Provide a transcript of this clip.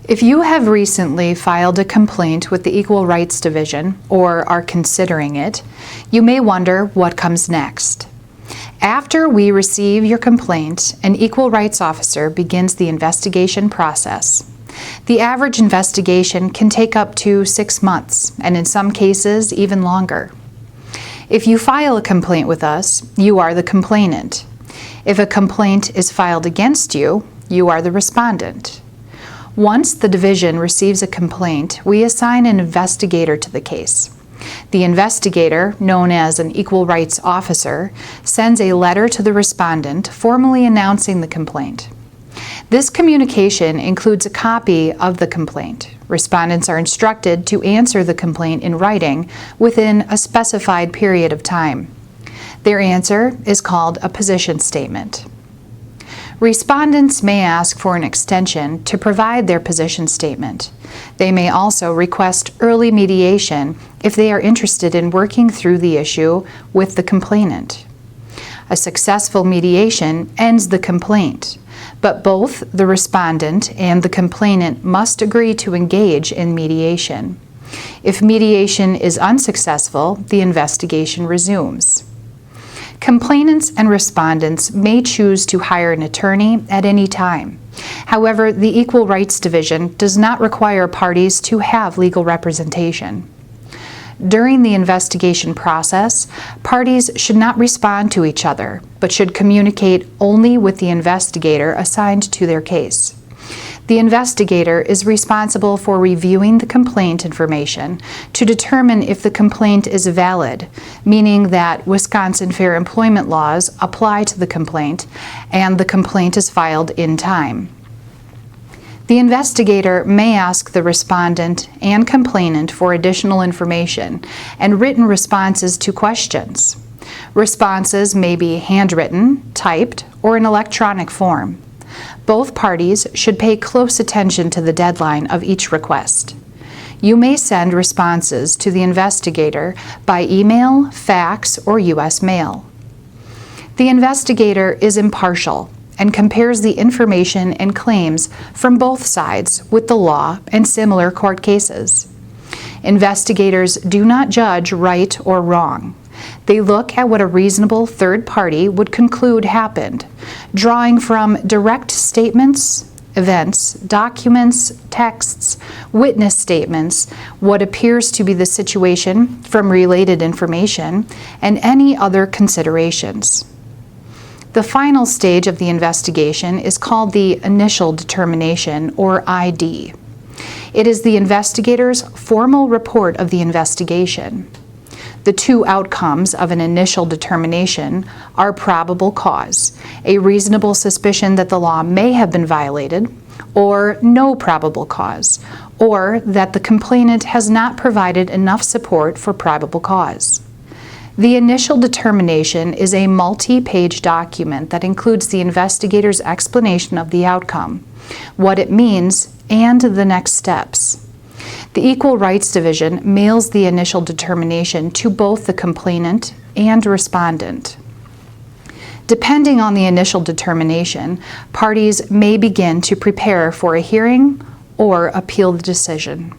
If you have recently filed a complaint with the Equal Rights Division or are considering it, you may wonder what comes next. After we receive your complaint, an equal rights officer begins the investigation process. The average investigation can take up to 6 months, and in some cases, even longer. If you file a complaint with us, you are the complainant. If a complaint is filed against you, you are the respondent. Once the division receives a complaint, we assign an investigator to the case. The investigator, known as an equal rights officer, sends a letter to the respondent formally announcing the complaint. This communication includes a copy of the complaint. Respondents are instructed to answer the complaint in writing within a specified period of time. Their answer is called a position statement. Respondents may ask for an extension to provide their position statement. They may also request early mediation if they are interested in working through the issue with the complainant. A successful mediation ends the complaint, but both the respondent and the complainant must agree to engage in mediation. If mediation is unsuccessful, the investigation resumes. Complainants and respondents may choose to hire an attorney at any time. However, the Equal Rights Division does not require parties to have legal representation. During the investigation process, parties should not respond to each other, but should communicate only with the investigator assigned to their case. The investigator is responsible for reviewing the complaint information to determine if the complaint is valid, meaning that Wisconsin Fair Employment laws apply to the complaint and the complaint is filed in time. The investigator may ask the respondent and complainant for additional information and written responses to questions. Responses may be handwritten, typed, or in electronic form. Both parties should pay close attention to the deadline of each request. You may send responses to the investigator by email, fax, or U.S. mail. The investigator is impartial and compares the information and claims from both sides with the law and similar court cases. Investigators do not judge right or wrong. They look at what a reasonable third party would conclude happened, drawing from direct statements, events, documents, texts, witness statements, what appears to be the situation from related information, and any other considerations. The final stage of the investigation is called the initial determination, or ID. It is the investigator's formal report of the investigation. The two outcomes of an initial determination are probable cause, a reasonable suspicion that the law may have been violated, or no probable cause, or that the complainant has not provided enough support for probable cause. The initial determination is a multi-page document that includes the investigator's explanation of the outcome, what it means, and the next steps. The Equal Rights Division mails the initial determination to both the complainant and respondent. Depending on the initial determination, parties may begin to prepare for a hearing or appeal the decision.